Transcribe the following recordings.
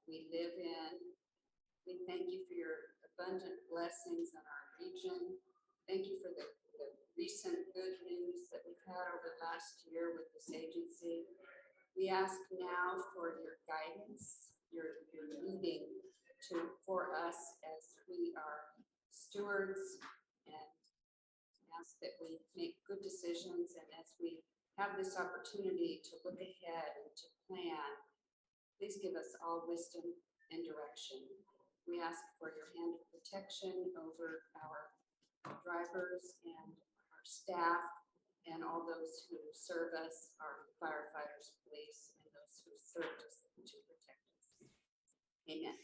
we live in. We thank you for your abundant blessings in our region. Thank you for the recent good news that we've had over the last year with this agency. We ask now for your guidance, your leading for us as we are stewards, and ask that we make good decisions. And as we have this opportunity to look ahead and to plan, please give us all wisdom and direction. We ask for your hand of protection over our drivers and our staff and all those who serve us, our firefighters, police, and those who serve us to protect us. Amen.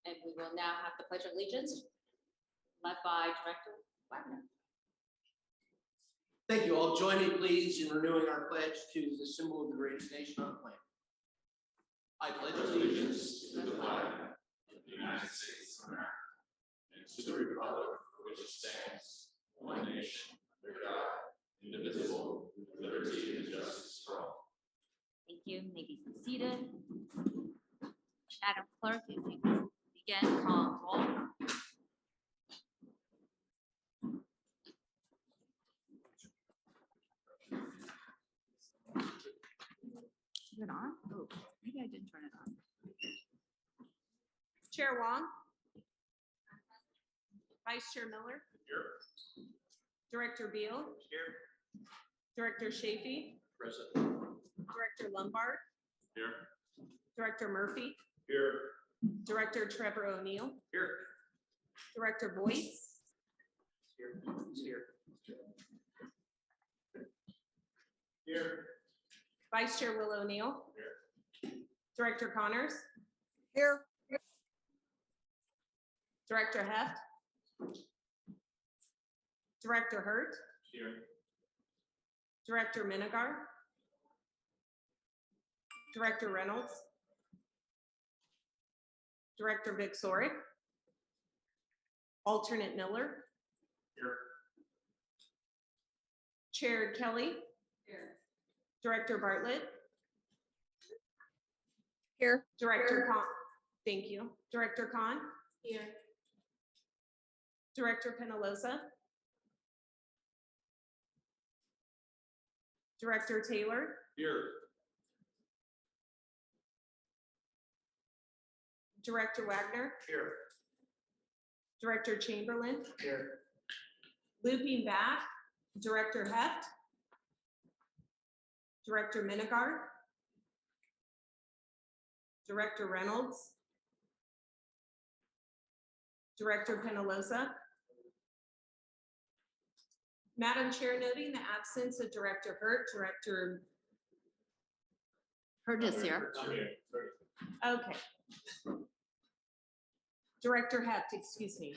And we will now have the Pledge of Allegiance led by Director Wagner. Thank you all. Join me, please, in renewing our pledge to the symbol of the greatest nation on the planet. I pledge allegiance to the flag of the United States of America and to the republic for which it stands, one nation, under God, indivisible, with liberty and justice for all. Thank you. You may be seated. Madam Clerk, if you can begin, call roll. Is it on? Oh, maybe I didn't turn it on. Chair Wong. Vice Chair Miller. Here. Director Beal. Here. Director Chafee. Present. Director Lombard. Here. Director Murphy. Here. Director Trevor O'Neill. Here. Director Boyce. Here. Here. Here. Vice Chair Will O'Neill. Here. Director Connors. Here. Director Heft. Director Hurt. Here. Director Minigar. Director Reynolds. Director Vic Sorick. Alternate Miller. Here. Chair Kelly. Here. Director Bartlett. Here. Director Khan. Thank you. Director Khan. Here. Director Penalosa. Director Taylor. Here. Director Wagner. Here. Director Chamberlain. Here. Looping back, Director Heft. Director Minigar. Director Reynolds. Director Penalosa. Madam Chair, noting the absence of Director Hurt, Director, Hurt is here. okay. Director Heft, excuse me.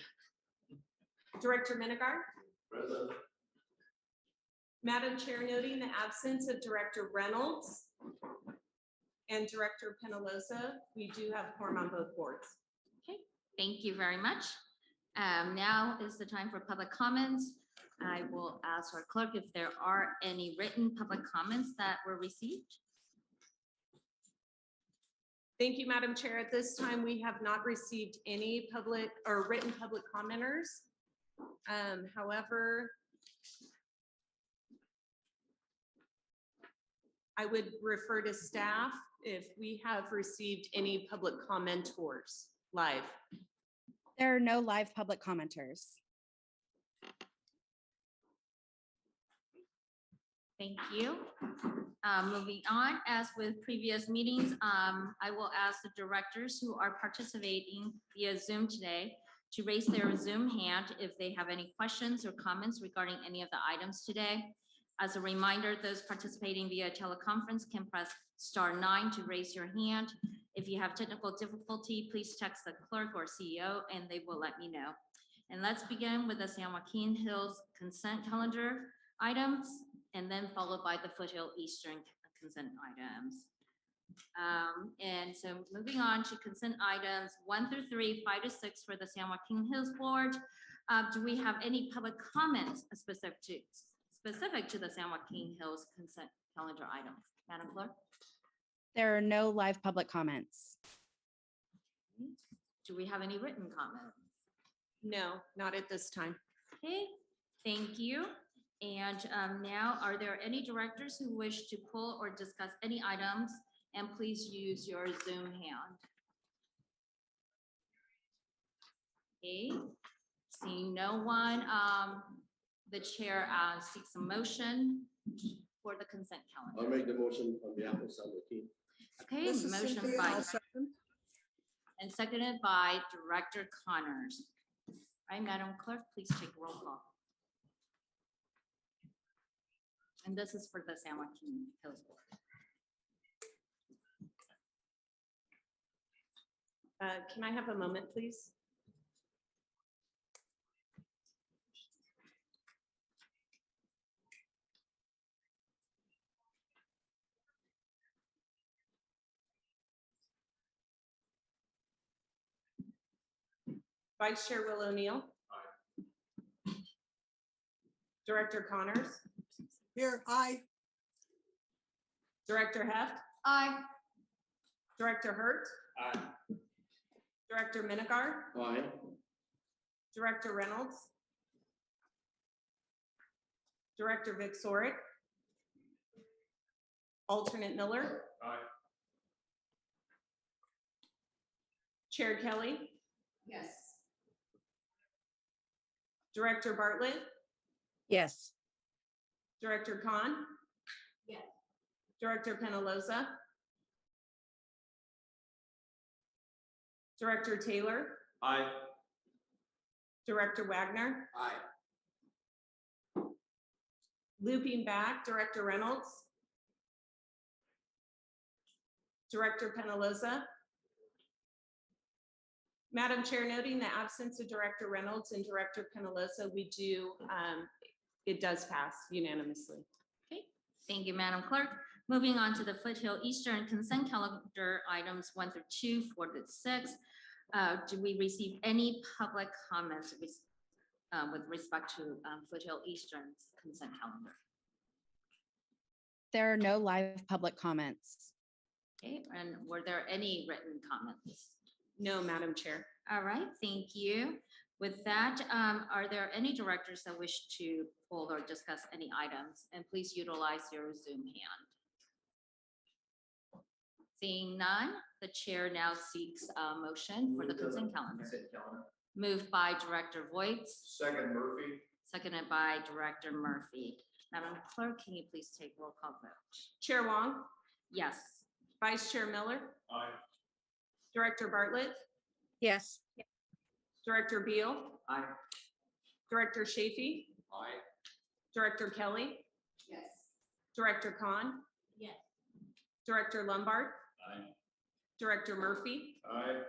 Director Minigar. Present. Madam Chair, noting the absence of Director Reynolds and Director Penalosa, we do have quorum on both boards. Okay, thank you very much. Now is the time for public comments. I will ask our clerk if there are any written public comments that were received. Thank you, Madam Chair. At this time, we have not received any public or written public commenters. However, I would refer to staff if we have received any public commenters live. There are no live public commenters. Thank you. Moving on, as with previous meetings, I will ask the directors who are participating via Zoom today to raise their Zoom hand if they have any questions or comments regarding any of the items today. As a reminder, those participating via teleconference can press *9 to raise your hand. If you have technical difficulty, please text the clerk or CEO and they will let me know. And let's begin with the San Joaquin Hills consent calendar items, and then followed by the Foothill Eastern consent items. And so moving on to consent items 1 through 3, 5 to 6 for the San Joaquin Hills Board. Do we have any public comments specific to the San Joaquin Hills consent calendar items? Madam Clerk? There are no live public comments. Do we have any written comments? No, not at this time. Okay, thank you. And now, are there any directors who wish to pull or discuss any items? And please use your Zoom hand. Okay, seeing no one, the chair seeks a motion for the consent calendar. I'll make the motion on behalf of San Joaquin. Okay, motion by, and seconded by Director Connors. All right, Madam Clerk, please take a roll call. And this is for the San Joaquin Hills Board. Can I have a moment, please? Vice Chair Will O'Neill. Director Connors. Here, aye. Director Heft. Aye. Director Hurt. Aye. Director Minigar. Aye. Director Reynolds. Director Vic Sorick. Alternate Miller. Aye. Chair Kelly. Yes. Director Bartlett. Yes. Director Khan. Yes. Director Penaloza. Director Taylor. Aye. Director Wagner. Aye. Looping back, Director Reynolds. Director Penaloza. Madam Chair, noting the absence of Director Reynolds and Director Penaloza, it does pass unanimously. Okay, thank you, Madam Clerk. Moving on to the Foothill Eastern consent calendar items 1 through 2, 4 to 6. Do we receive any public comments with respect to Foothill Eastern's consent calendar? There are no live public comments. Okay, and were there any written comments? No, Madam Chair. All right, thank you. With that, are there any directors that wish to pull or discuss any items? And please utilize your Zoom hand. Seeing none, the chair now seeks a motion for the consent calendar. Consent calendar. Moved by Director Voigt, Second Murphy. seconded by Director Murphy. Madam Clerk, can you please take roll call vote? Chair Wong, Yes. Vice Chair Miller, Aye. Director Bartlett, Yes. Director Beal, Aye. Director Chafee, Aye. Director Kelly, Yes. Director Khan. Yes. Director Lombard, Aye. Director Murphy, Aye.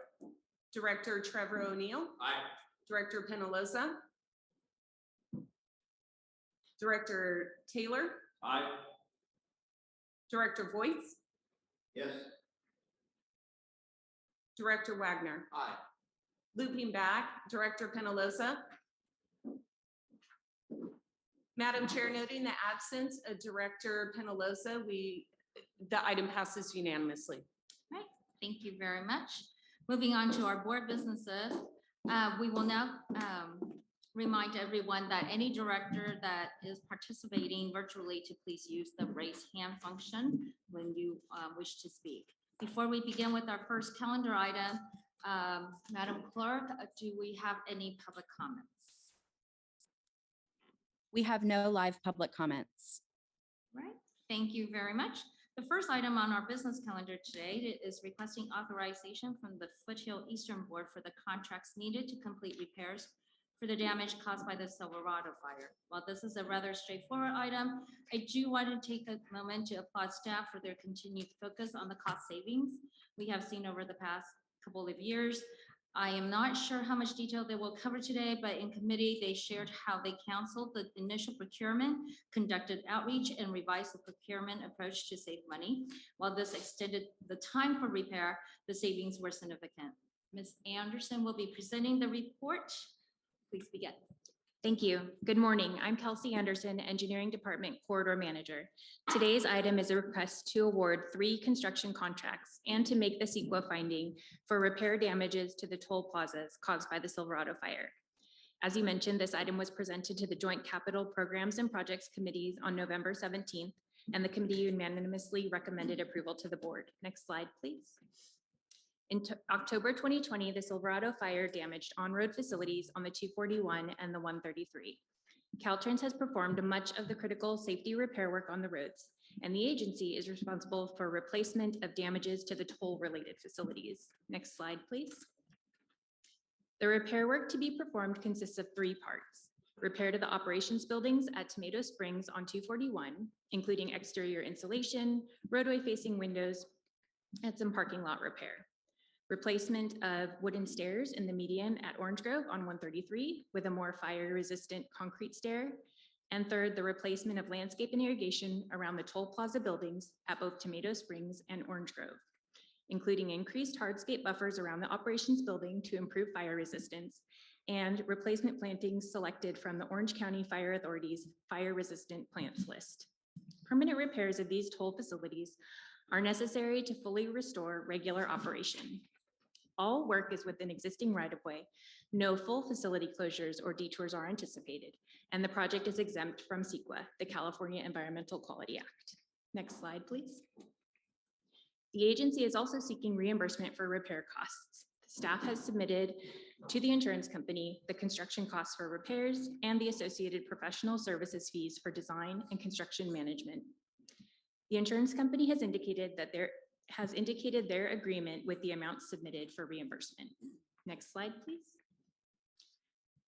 Director Trevor O'Neill, Aye. Director Penaloza, Director Taylor, Aye. Director Voigt, Yes. Director Wagner. Aye. Looping back, Director Penaloza. Madam Chair, noting the absence of Director Penaloza, the item passes unanimously. Right, thank you very much. Moving on to our board businesses, we will now remind everyone that any director that is participating virtually to please use the raise hand function when you wish to speak. Before we begin with our first calendar item, Madam Clerk, do we have any public comments? We have no live public comments. Right, thank you very much. The first item on our business calendar today is requesting authorization from the Foothill Eastern Board for the contracts needed to complete repairs for the damage caused by the Silverado fire. While this is a rather straightforward item, I do want to take a moment to applaud staff for their continued focus on the cost savings we have seen over the past couple of years. I am not sure how much detail they will cover today, but in committee, they shared how they canceled the initial procurement, conducted outreach, and revised the procurement approach to save money. While this extended the time for repair, the savings were significant. Ms. Anderson will be presenting the report. Please begin. Thank you. Good morning. I'm Kelsey Anderson, Engineering Department Corridor Manager. Today's item is a request to award 3 construction contracts and to make the CEQA finding for repair damages to the toll plazas caused by the Silverado fire. As you mentioned, this item was presented to the Joint Capital Programs and Projects Committees on November 17th, and the committee unanimously recommended approval to the board. Next slide, please. In October 2020, the Silverado fire damaged on-road facilities on the 241 and the 133. Caltrans has performed much of the critical safety repair work on the roads, and the agency is responsible for replacement of damages to the toll-related facilities. Next slide, please. The repair work to be performed consists of 3 parts. Repair to the operations buildings at Tomato Springs on 241, including exterior insulation, roadway-facing windows, and some parking lot repair. Replacement of wooden stairs in the median at Orange Grove on 133 with a more fire-resistant concrete stair. And third, the replacement of landscape and irrigation around the toll plaza buildings at both Tomato Springs and Orange Grove, including increased hardscape buffers around the operations building to improve fire resistance and replacement plantings selected from the Orange County Fire Authority's fire-resistant plants list. Permanent repairs of these toll facilities are necessary to fully restore regular operation. All work is within existing right-of-way. No full facility closures or detours are anticipated, and the project is exempt from CEQA, the California Environmental Quality Act. Next slide, please. The agency is also seeking reimbursement for repair costs. Staff has submitted to the insurance company the construction costs for repairs and the associated professional services fees for design and construction management. The insurance company has indicated their agreement with the amounts submitted for reimbursement. Next slide, please.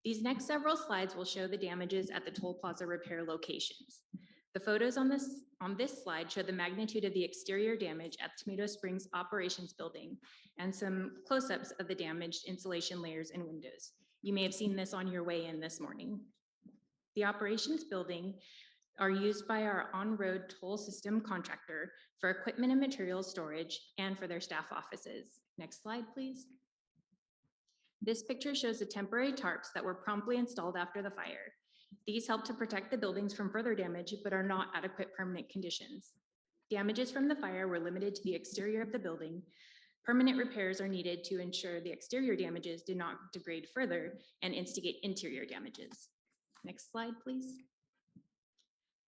These next several slides will show the damages at the toll plaza repair locations. The photos on this slide show the magnitude of the exterior damage at Tomato Springs operations building and some close-ups of the damaged insulation layers and windows. You may have seen this on your way in this morning. The operations building are used by our on-road toll system contractor for equipment and materials storage and for their staff offices. Next slide, please. This picture shows the temporary tarps that were promptly installed after the fire. These help to protect the buildings from further damage, but are not adequate permanent conditions. Damages from the fire were limited to the exterior of the building. Permanent repairs are needed to ensure the exterior damages do not degrade further and instigate interior damages. Next slide, please.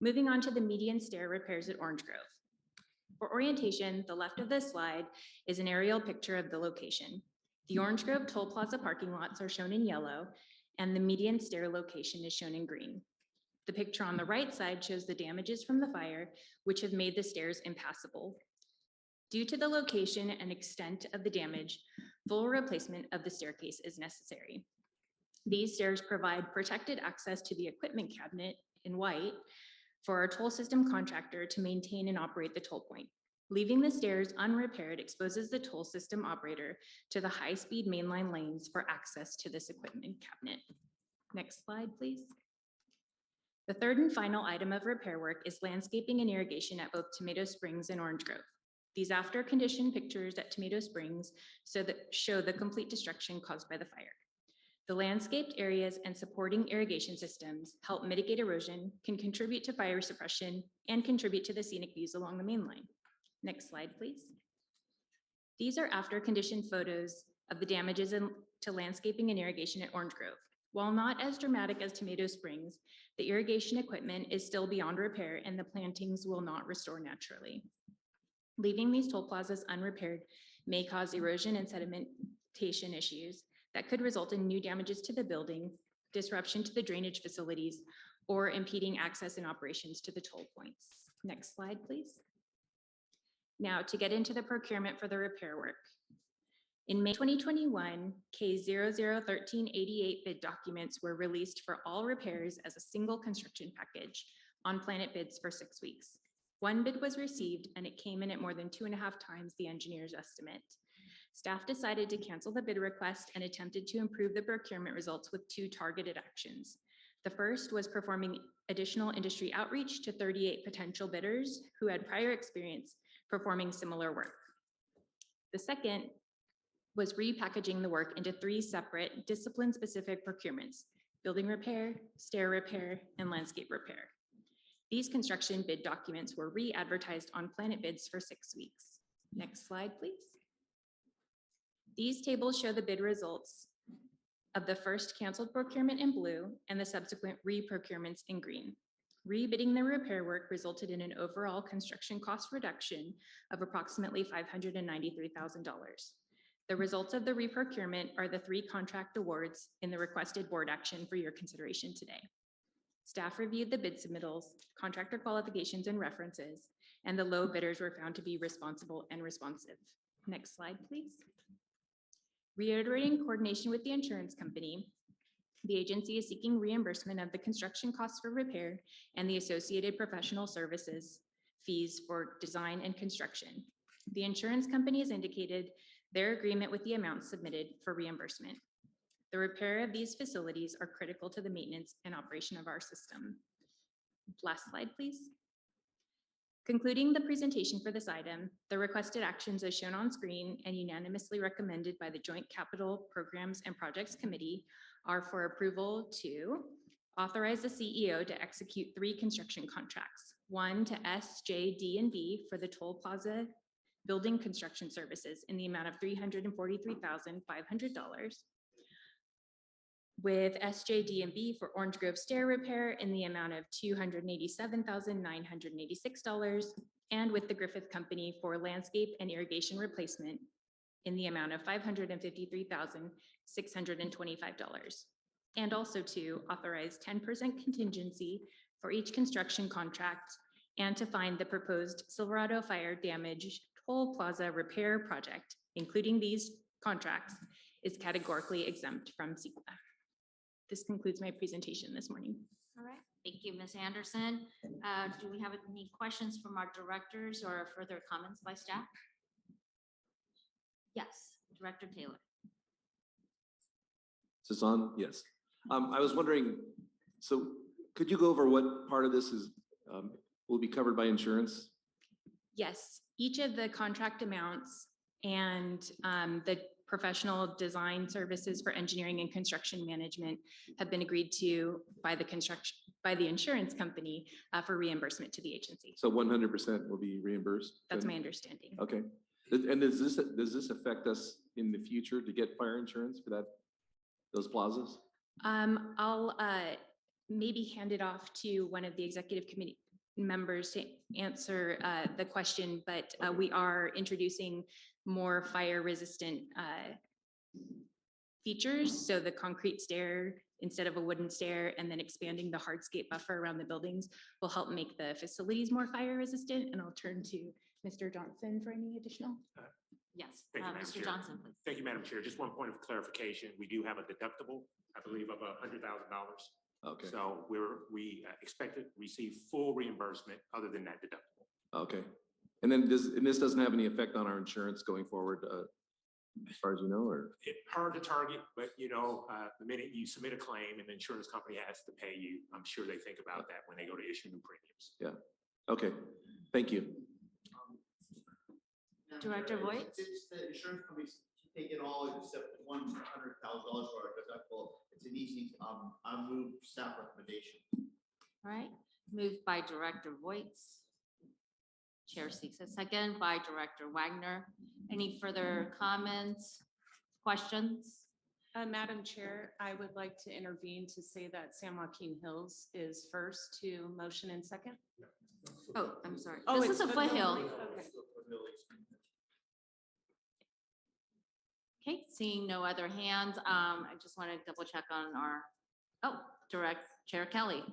Moving on to the median stair repairs at Orange Grove. For orientation, the left of this slide is an aerial picture of the location. The Orange Grove Toll Plaza parking lots are shown in yellow, and the median stair location is shown in green. The picture on the right side shows the damages from the fire, which have made the stairs impassable. Due to the location and extent of the damage, full replacement of the staircase is necessary. These stairs provide protected access to the equipment cabinet in white for our toll system contractor to maintain and operate the toll point. Leaving the stairs unrepaired exposes the toll system operator to the high-speed mainline lanes for access to this equipment cabinet. Next slide, please. The third and final item of repair work is landscaping and irrigation at both Tomato Springs and Orange Grove. These after condition pictures at Tomato Springs show the complete destruction caused by the fire. The landscaped areas and supporting irrigation systems help mitigate erosion, can contribute to fire suppression, and contribute to the scenic views along the main line. Next slide, please. These are after condition photos of the damages to landscaping and irrigation at Orange Grove. While not as dramatic as Tomato Springs, the irrigation equipment is still beyond repair and the plantings will not restore naturally. Leaving these toll plazas unrepaired may cause erosion and sedimentation issues that could result in new damages to the building, disruption to the drainage facilities, or impeding access and operations to the toll points. Next slide, please. Now to get into the procurement for the repair work. In May 2021, K001388 bid documents were released for all repairs as a single construction package on Planet Bids for 6 weeks. One bid was received and it came in at more than 2.5 times the engineer's estimate. Staff decided to cancel the bid request and attempted to improve the procurement results with 2 targeted actions. The first was performing additional industry outreach to 38 potential bidders who had prior experience performing similar work. The second was repackaging the work into 3 separate discipline-specific procurements, building repair, stair repair, and landscape repair. These construction bid documents were re-advertised on Planet Bids for 6 weeks. Next slide, please. These tables show the bid results of the first canceled procurement in blue and the subsequent re-procurements in green. Rebidding the repair work resulted in an overall construction cost reduction of approximately $593,000. The results of the re-procurement are the 3 contract awards in the requested board action for your consideration today. Staff reviewed the bid submittals, contractor qualifications and references, and the low bidders were found to be responsible and responsive. Next slide, please. Reiterating coordination with the insurance company, the agency is seeking reimbursement of the construction costs for repair and the associated professional services fees for design and construction. The insurance company has indicated their agreement with the amount submitted for reimbursement. The repair of these facilities are critical to the maintenance and operation of our system. Last slide, please. Concluding the presentation for this item, the requested actions as shown on screen and unanimously recommended by the Joint Capital Programs and Projects Committee are for approval to authorize the CEO to execute 3 construction contracts. 1 to SJD&B for the Toll Plaza building construction services in the amount of $343,500. With SJD&B for Orange Grove stair repair in the amount of $287,986, and with the Griffith Company for landscape and irrigation replacement in the amount of $553,625. And also to authorize 10% contingency for each construction contract and to find the proposed Silverado Fire Damage Toll Plaza repair project, including these contracts, is categorically exempt from CEQA. This concludes my presentation this morning. All right, thank you, Ms. Anderson. Do we have any questions from our directors or further comments by staff? Yes, Director Taylor. Is this on? Yes. I was wondering, so could you go over what part of this is, will be covered by insurance? Yes, each of the contract amounts and the professional design services for engineering and construction management have been agreed to by the insurance company for reimbursement to the agency. So 100% will be reimbursed? That's then? my understanding. Okay. And does this affect us in the future to get fire insurance for those plazas? I'll maybe hand it off to one of the executive committee members to answer the question, but we are introducing more fire resistant features. So the concrete stair instead of a wooden stair, and then expanding the hardscape buffer around the buildings will help make the facilities more fire resistant. And I'll turn to Mr. Johnson for any additional. Yes, Thank you, Madam Mr. Chair. Johnson, please. Thank you, Madam Chair. Just one point of clarification. We do have a deductible, I believe, of $100,000. Okay. So we expect to receive full reimbursement other than that deductible. Okay. And then this doesn't have any effect on our insurance going forward, as far as you know, or? Hard to target, but the minute you submit a claim and the insurance company has to pay you, I'm sure they think about that when they go to issue new premiums. Yeah. Okay. Thank you. Director Voigt? It's the insurance companies take it all except $100,000 for our deductible. It's an easy, I'll move staff recommendation. All right, moved by Director Voigt. Chair seeks a second by Director Wagner. Any further comments, questions? Madam Chair, I would like to intervene to say that San Joaquin Hills is first to motion and second. Oh, I'm sorry. Oh, This it's is a foothill. Okay. Okay, seeing no other hands, I just want to double check on our, Chair Kelly.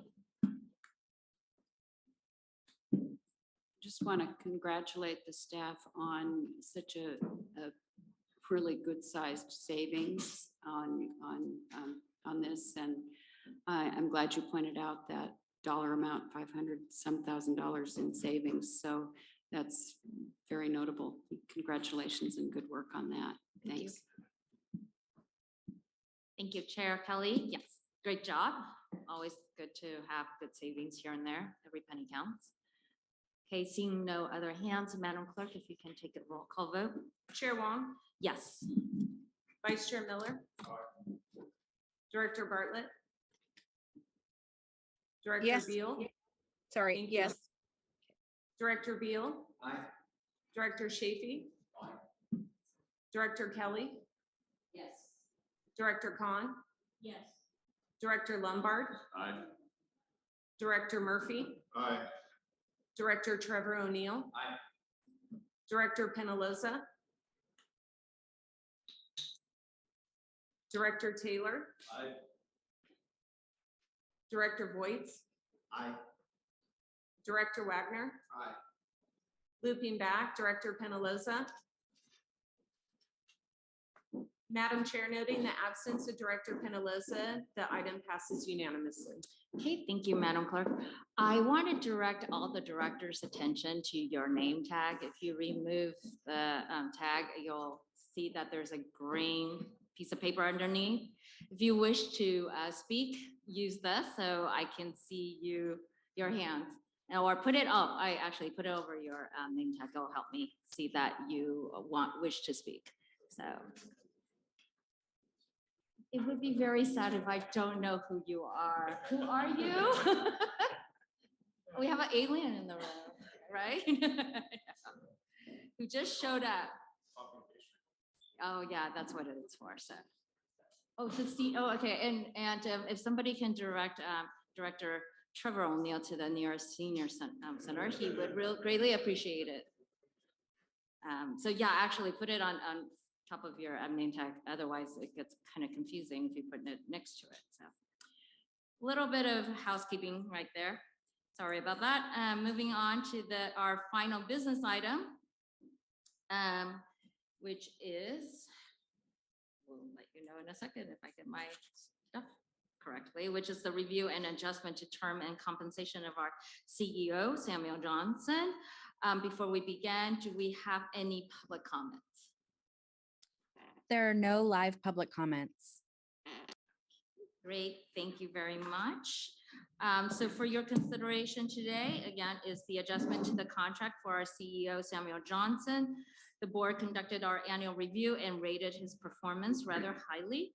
Just want to congratulate the staff on such a really good sized savings on this. And I'm glad you pointed out that dollar amount, 500-some thousand in savings. So that's very notable. Congratulations and good work on that. Thank you. Thanks. Thank you, Chair Kelly. Yes, great job. Always good to have good savings here and there. Every penny counts. Okay, seeing no other hands, Madam Clerk, if you can take a roll call vote. Chair Wong, Yes. Vice Chair Miller, Director Bartlett, Director Yes. Beal, Sorry, Thank you. yes. Director Beal, Aye. Director Chafee, Director Kelly, Yes. Director Khan, Yes. Director Lombard, Aye. Director Murphy, Aye. Director Trevor O'Neill. Aye. Director Penaloza. Director Taylor, Aye. Director Voigt, Aye. Director Wagner, Aye. looping back, Director Penaloza. Madam Chair, noting the absence of Director Penaloza, the item passes unanimously. Okay, thank you, Madam Clerk. I want to direct all the directors' attention to your name tag. If you remove the tag, you'll see that there's a green piece of paper underneath. If you wish to speak, use this so I can see your hands. Or put it up, I actually put it over your name tag. It'll help me see that you wish to speak. So it would be very sad if I don't know who you are. Who are you? We have an alien in the room, right? Who just showed up. Oh, yeah, that's what it's for, so. Oh, to see, oh, okay, and if somebody can direct Director Trevor O'Neill to the nearest senior center, he would greatly appreciate it. So yeah, actually put it on top of your name tag, otherwise it gets kind of confusing if you put it next to it, so. A little bit of housekeeping right there. Sorry about that. Moving on to our final business item, which is, we'll let you know in a second if I get my stuff correctly, which is the review and adjustment to term and compensation of our CEO, Samuel Johnson. Before we begin, do we have any public comments? There are no live public comments. Great, thank you very much. So for your consideration today, again, is the adjustment to the contract for our CEO, Samuel Johnson. The board conducted our annual review and rated his performance rather highly.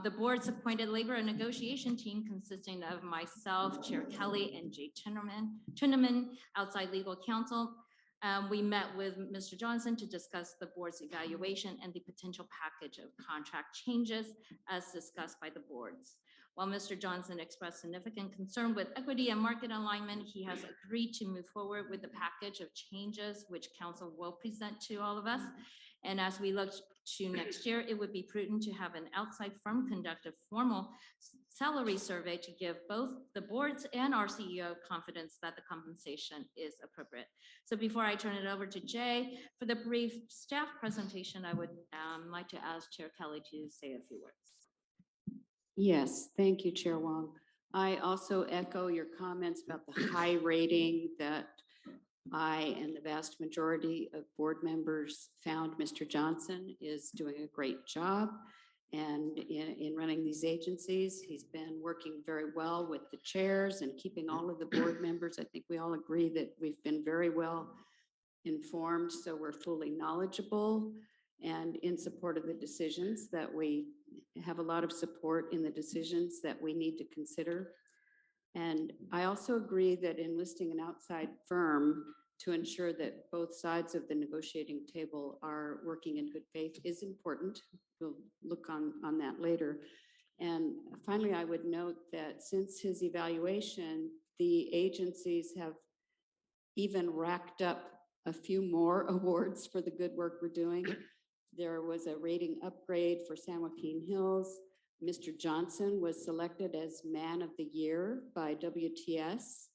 The board's appointed labor and negotiation team consisting of myself, Chair Kelly, and Jay Tuneman, outside legal counsel. We met with Mr. Johnson to discuss the board's evaluation and the potential package of contract changes as discussed by the boards. While Mr. Johnson expressed significant concern with equity and market alignment, he has agreed to move forward with the package of changes which council will present to all of us. And as we look to next year, it would be prudent to have an outside firm conduct a formal salary survey to give both the boards and our CEO confidence that the compensation is appropriate. So before I turn it over to Jay, for the brief staff presentation, I would like to ask Chair Kelly to say a few words. Yes, thank you, Chair Wong. I also echo your comments about the high rating that I and the vast majority of board members found Mr. Johnson is doing a great job. And in running these agencies, he's been working very well with the chairs and keeping all of the board members. I think we all agree that we've been very well informed, so we're fully knowledgeable and in support of the decisions that we have a lot of support in the decisions that we need to consider. And I also agree that enlisting an outside firm to ensure that both sides of the negotiating table are working in good faith is important. We'll look on that later. And finally, I would note that since his evaluation, the agencies have even racked up a few more awards for the good work we're doing. There was a rating upgrade for San Joaquin Hills. Mr. Johnson was selected as Man of the Year by WTS.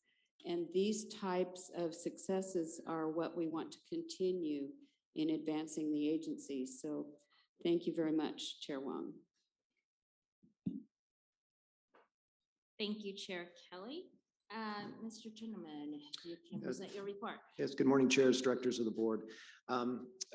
And these types of successes are what we want to continue in advancing the agency. So thank you very much, Chair Wong. Thank you, Chair Kelly. Mr. Tuneman, you can present your report. Yes, good morning, chairs, directors of the board.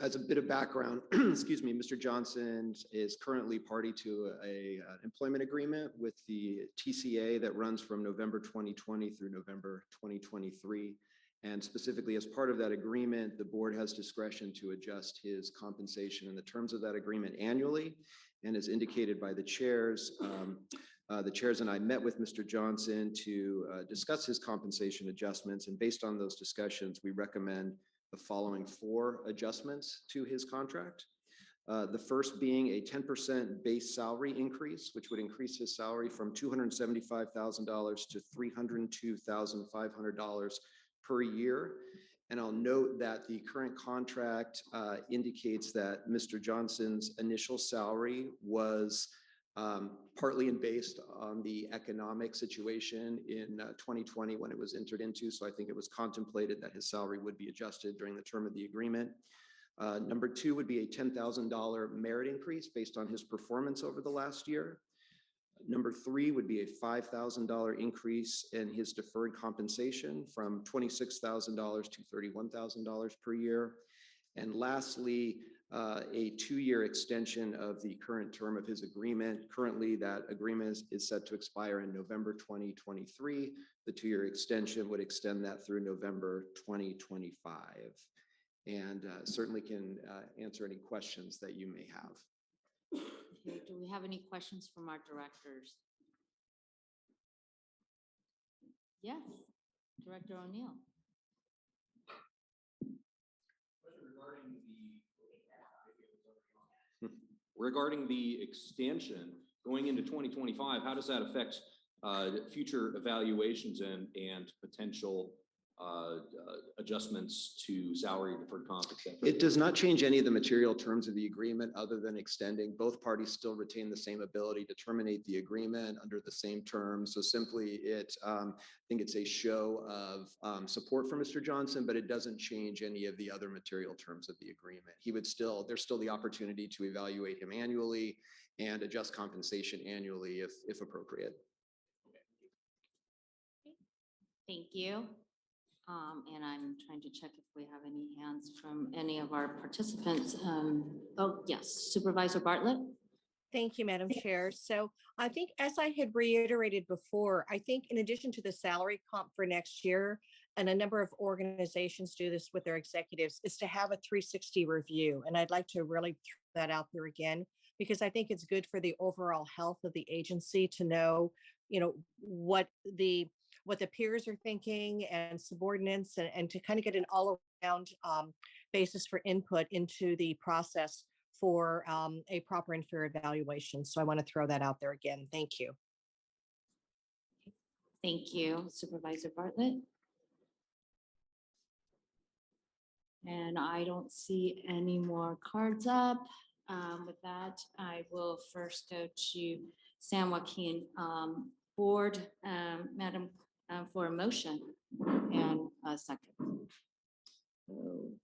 As a bit of background, excuse me, Mr. Johnson is currently party to an employment agreement with the TCA that runs from November 2020 through November 2023. And specifically as part of that agreement, the board has discretion to adjust his compensation in the terms of that agreement annually. And as indicated by the chairs, The chairs and I met with Mr. Johnson to discuss his compensation adjustments, and based on those discussions, we recommend the following 4 adjustments to his contract. The first being a 10% base salary increase, which would increase his salary from $275,000 to $302,500 per year. And I'll note that the current contract indicates that Mr. Johnson's initial salary was partly based on the economic situation in 2020 when it was entered into. So I think it was contemplated that his salary would be adjusted during the term of the agreement. Number 2 would be a $10,000 merit increase based on his performance over the last year. Number 3 would be a $5,000 increase in his deferred compensation from $26,000 to $31,000 per year. And lastly, a 2-year extension of the current term of his agreement. Currently, that agreement is set to expire in November 2023. The 2-year extension would extend that through November 2025. And certainly can answer any questions that you may have. Okay, do we have any questions from our directors? Yes, Director O'Neill. Regarding the extension going into 2025, how does that affect future evaluations and potential adjustments to salary, deferred comp, et cetera? It does not change any of the material terms of the agreement other than extending. Both parties still retain the same ability to terminate the agreement under the same terms. So simply I think it's a show of support for Mr. Johnson, but it doesn't change any of the other material terms of the agreement. There's still the opportunity to evaluate him annually and adjust compensation annually if appropriate. Thank you. And I'm trying to check if we have any hands from any of our participants. Oh, yes, Supervisor Bartlett. Thank you, Madam Chair. So I think, as I had reiterated before, I think in addition to the salary comp for next year, and a number of organizations do this with their executives, is to have a 360 review. And I'd like to really throw that out there again, because I think it's good for the overall health of the agency to know, what the peers are thinking and subordinates, and to kind of get an all around basis for input into the process for a proper and fair evaluation. So I want to throw that out there again. Thank you. Thank you, Supervisor Bartlett. And I don't see any more cards up. With that, I will first go to San Joaquin Board, Madam, for a motion and a second. So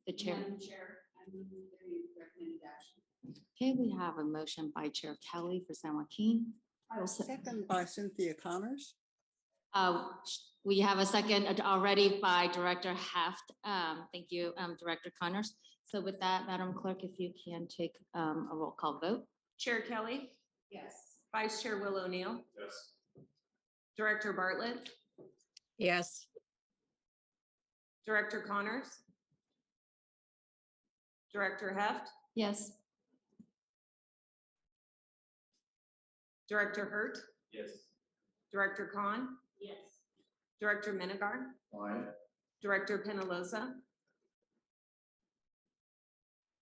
the chair. Madam Chair, I move the recommended action. Okay, we have a motion by Chair Kelly for San Joaquin. I will second by Cynthia Connors. We have a second already by Director Heft. Thank you, Director Connors. So with that, Madam Clerk, if you can take a roll call vote. Chair Kelly, Yes. Vice Chair Will O'Neill, Yes. Director Bartlett, Yes. Director Connors, Director Heft, Yes. Director Hurt, Yes. Director Khan, Yes. Director Minigar, Director Penaloza,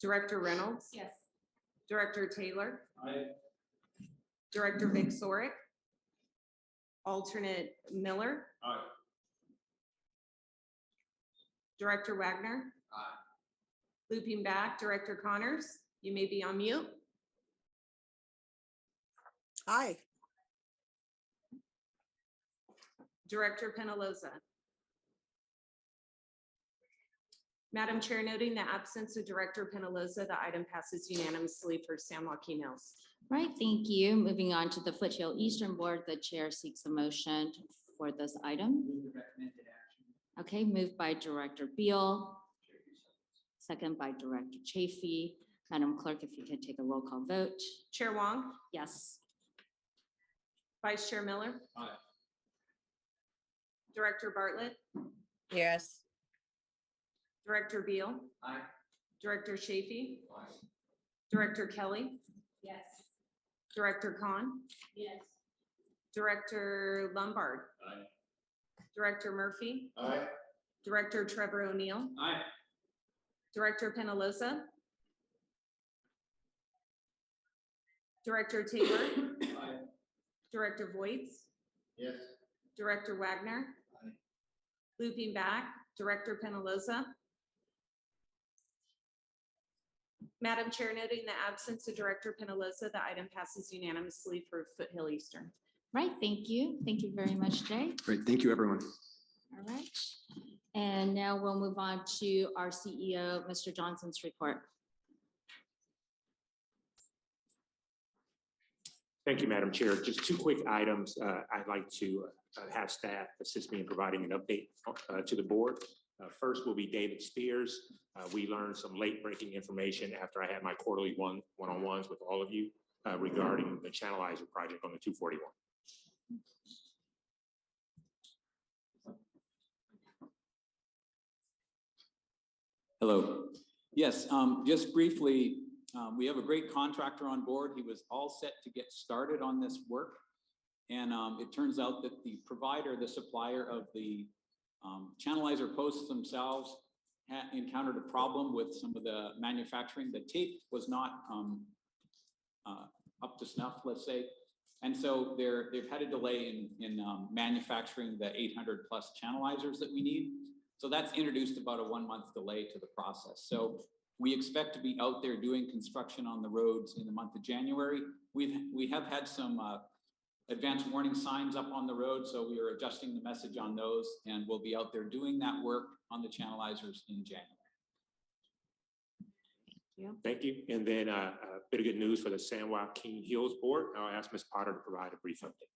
Director Reynolds, Yes. Director Taylor, Aye. Director Vic Sorick, Alternate Miller, Aye. Director Wagner. Aye. Looping back, Director Connors, you may be on mute. Aye. Director Penaloza. Madam Chair, noting the absence of Director Penaloza, the item passes unanimously for San Joaquin Hills. Right, thank you. Moving on to the Foothill Eastern Board, the chair seeks a motion for this item. Okay, moved by Director Beal. Second by Director Chafee. Madam Clerk, if you could take a roll call vote. Chair Wong, Yes. Vice Chair Miller. Aye. Director Bartlett, Yes. Director Beal, Aye. Director Chafee, Aye. Director Kelly, Yes. Director Khan, Yes. Director Lombard. Aye. Director Murphy. Aye. Director Trevor O'Neill. Aye. Director Penaloza. Director Taylor. Aye. Director Voight. Yes. Director Wagner. Aye. Looping back, Director Penaloza. Madam Chair, noting the absence of Director Penaloza, the item passes unanimously for Foothill Eastern. Right, thank you. Thank you very much, Jay. Great, thank you, everyone. All right. And now we'll move on to our CEO, Mr. Johnson's report. Thank you, Madam Chair. Just two quick items. I'd like to have staff assist me in providing an update to the board. First will be David Spears. We learned some late breaking information after I had my quarterly one-on-ones with all of you regarding the Channelizer project on the 241. Hello. Yes, just briefly, we have a great contractor on board. He was all set to get started on this work. And it turns out that the provider, the supplier of the channelizer posts themselves encountered a problem with some of the manufacturing. The tape was not up to snuff, let's say. And so they've had a delay in manufacturing the 800 plus channelizers that we need. So that's introduced about a 1 month delay to the process. So we expect to be out there doing construction on the roads in the month of January. We have had some advanced warning signs up on the road, so we are adjusting the message on those, and we'll be out there doing that work on the channelizers in January. Thank you. And then a bit of good news for the San Joaquin Hills Board. I'll ask Ms. Potter to provide a brief update.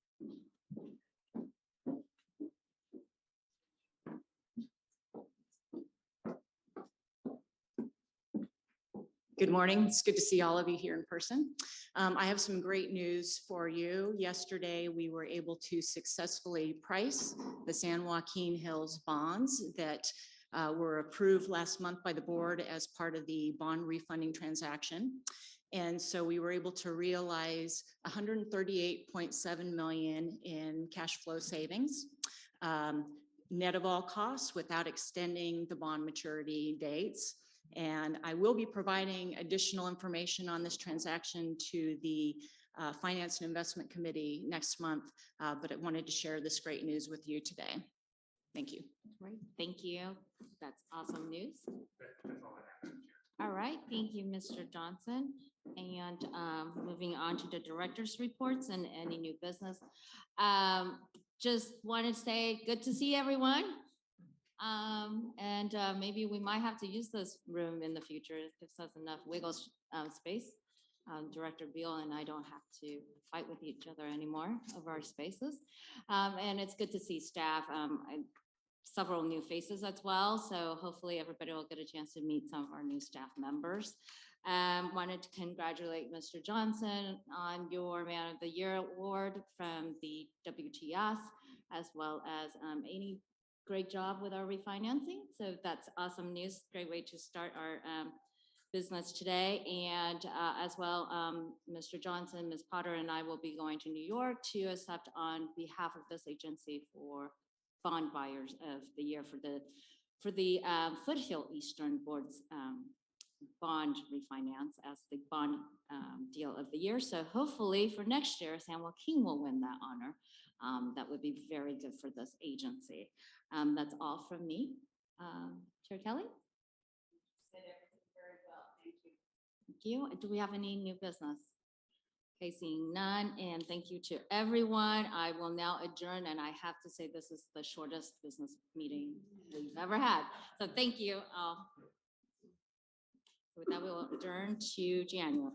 Good morning. It's good to see all of you here in person. I have some great news for you. Yesterday, we were able to successfully price the San Joaquin Hills bonds that were approved last month by the board as part of the bond refunding transaction. And so we were able to realize 138.7 million in cash flow savings, net of all costs without extending the bond maturity dates. And I will be providing additional information on this transaction to the Finance and Investment Committee next month, but I wanted to share this great news with you today. Thank you. Great, thank you. That's awesome news. All right, thank you, Mr. Johnson. And moving on to the director's reports and any new business. Just wanted to say, good to see everyone. And maybe we might have to use this room in the future. It gives us enough wiggle space. Director Beal and I don't have to fight with each other anymore over our spaces. And it's good to see staff, several new faces as well. So hopefully everybody will get a chance to meet some of our new staff members. Wanted to congratulate Mr. Johnson on your Man of the Year award from the WTS, as well as Amy. Great job with our refinancing. So that's awesome news. Great way to start our business today. And as well, Mr. Johnson, Ms. Potter, and I will be going to New York to accept on behalf of this agency for bond buyers of the year for the Foothill Eastern Board's bond refinance as the bond deal of the year. So hopefully for next year, San Joaquin will win that honor. That would be very good for this agency. That's all from me. Chair Kelly? Said everything very well. Thank you. Thank you. Do we have any new business? Okay, seeing none, and thank you to everyone. I will now adjourn, and I have to say this is the shortest business meeting we've ever had. So thank you. With that, we will adjourn to January.